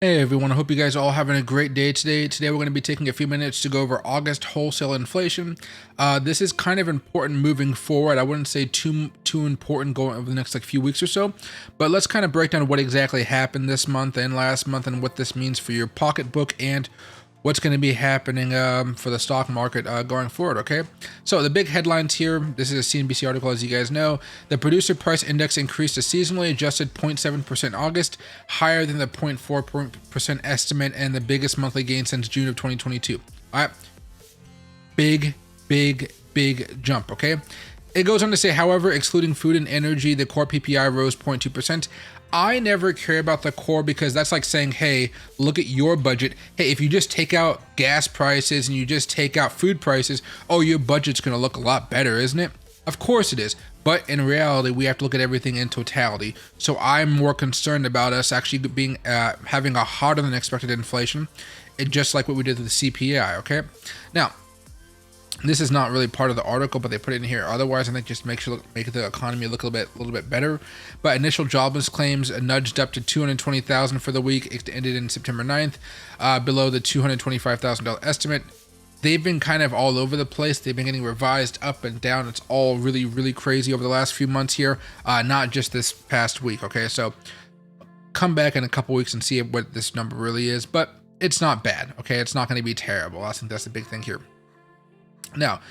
Hey everyone, I hope you guys are all having a great day today. Today we're going to be taking a few minutes to go over August wholesale inflation. This is kind of important moving forward. I wouldn't say too important going over the next few weeks or so, but let's kind of break down what exactly happened this month and last month and what this means for your pocketbook and what's going to be happening for the stock market going forward. Okay, so the big headlines here. This is a CNBC article, as you guys know. The producer price index increased a seasonally adjusted 0.7% August, higher than the 0.4% estimate and the biggest monthly gain since June of 2022. All right, big jump. Okay, it goes on to say, however, excluding food and energy, the core PPI rose 0.2%. I never care about the core because that's like saying, hey, look at your budget. Hey, if you just take out gas prices and you just take out food prices, oh, your budget's going to look a lot better, isn't it? Of course it is. But in reality, we have to look at everything in totality. So I'm more concerned about us actually being having a hotter than expected inflation, just like what we did with the CPI. Okay. Now, this is not really part of the article, but they put it in here. Otherwise, I think just make the economy look a little bit better. But initial jobless claims nudged up to 220,000 for the week. It ended in September 9th, below the $225,000 estimate. They've been kind of all over the place. They've been getting revised up and down. It's all really crazy over the last few months here, not just this past week. Okay, so come back in a couple weeks and see what this number really is. But it's not bad. Okay, it's not going to be terrible. I think that's the big thing here. Now,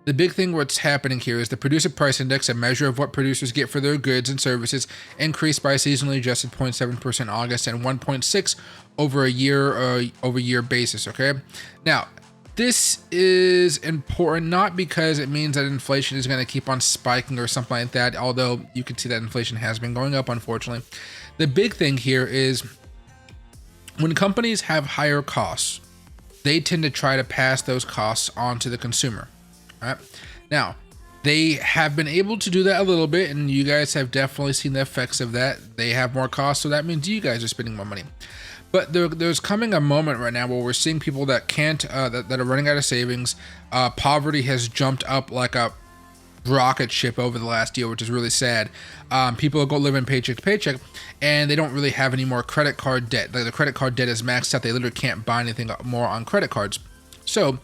the big thing what's happening here is the producer price index, a measure of what producers get for their goods and services, increased by a seasonally adjusted 0.7% August and 1.6 over a year basis. Okay, now this is important not because it means that inflation is going to keep on spiking or something like that, although you can see that inflation has been going up, unfortunately. The big thing here is when companies have higher costs, they tend to try to pass those costs on to the consumer. All right. Now, they have been able to do that a little bit, and you guys have definitely seen the effects of that. They have more costs, so that means you guys are spending more money. But there's coming a moment right now where we're seeing people that can't, that are running out of savings. Poverty has jumped up like a rocket ship over the last year, which is really sad. People go living paycheck to paycheck, and they don't really have any more credit card debt. Like the credit card debt is maxed out. They literally can't buy anything more on credit cards. So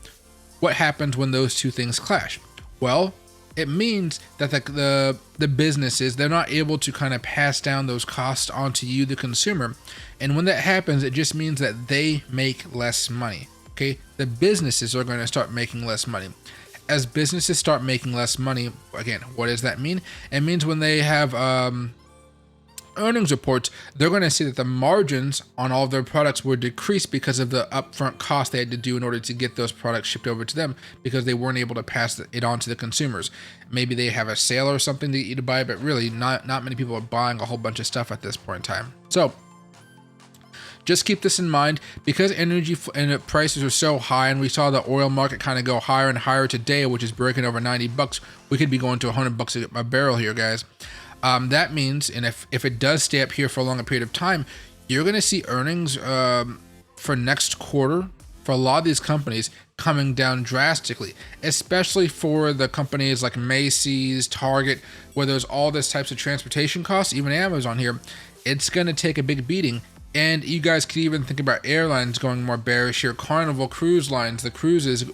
what happens when those two things clash? Well, it means that the businesses, they're not able to kind of pass down those costs onto you, the consumer. And when that happens, it just means that they make less money. Okay, the businesses are going to start making less money. As businesses start making less money, again, what does that mean? It means when they have earnings reports, they're going to see that the margins on all of their products were decreased because of the upfront cost they had to do in order to get those products shipped over to them, because they weren't able to pass it on to the consumers. Maybe they have a sale or something to get you to buy, but really not many people are buying a whole bunch of stuff at this point in time. So just keep this in mind, because energy and prices are so high, and we saw the oil market kind of go higher and higher today, which is breaking over 90 bucks. We could be going to 100 bucks a barrel here, guys. That means, and if it does stay up here for a longer period of time, you're going to see earnings for next quarter for a lot of these companies coming down drastically, especially for the companies like Macy's, Target, where there's all this types of transportation costs, even Amazon here. It's going to take a big beating. And you guys could even think about airlines going more bearish here. Carnival Cruise Lines, the cruises,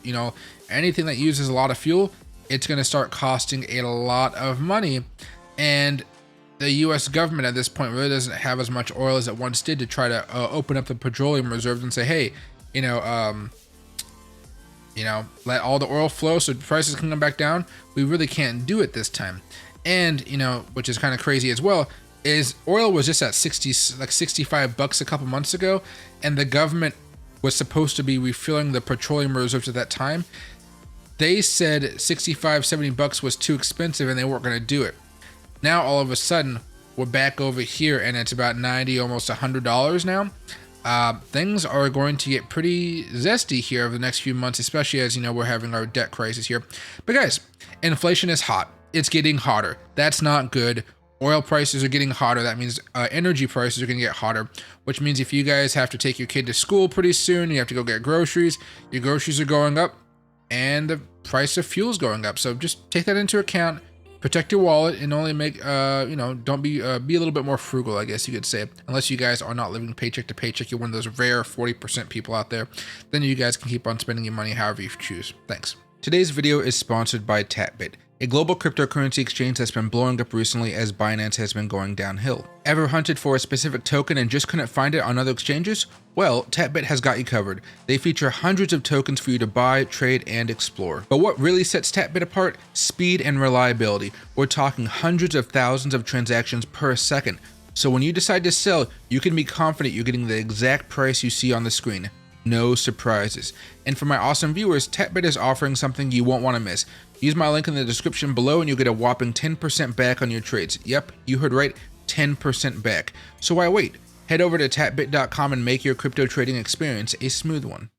anything that uses a lot of fuel, it's going to start costing a lot of money. And the U.S. government at this point really doesn't have as much oil as it once did to try to open up the petroleum reserves and say, hey, let all the oil flow so prices can come back down. We really can't do it this time. And, which is kind of crazy as well, is oil was just at 65 bucks a couple months ago, and the government was supposed to be refilling the petroleum reserves at that time. They said 65, 70 bucks was too expensive and they weren't going to do it. Now all of a sudden we're back over here and it's about 90, almost $100 now. Things are going to get pretty zesty here over the next few months, especially as we're having our debt crisis here. But guys, inflation is hot. It's getting hotter. That's not good. Oil prices are getting hotter. That means energy prices are going to get hotter, which means if you guys have to take your kid to school pretty soon, you have to go get groceries, your groceries are going up, and the price of fuel is going up. So just take that into account. Protect your wallet and only make, don't be a little bit more frugal, I guess you could say. Unless you guys are not living paycheck to paycheck, you're one of those rare 40% people out there, then you guys can keep on spending your money however you choose. Thanks. Today's video is sponsored by Tatbit, a global cryptocurrency exchange that's been blowing up recently as Binance has been going downhill. Ever hunted for a specific token and just couldn't find it on other exchanges? Well, Tatbit has got you covered. They feature hundreds of tokens for you to buy, trade, and explore. But what really sets Tatbit apart? Speed and reliability. We're talking hundreds of thousands of transactions per second. So when you decide to sell, you can be confident you're getting the exact price you see on the screen. No surprises. And for my awesome viewers, Tatbit is offering something you won't want to miss. Use my link in the description below and you'll get a whopping 10% back on your trades. Yep, you heard right, 10% back. So why wait? Head over to tatbit.com and make your crypto trading experience a smooth one.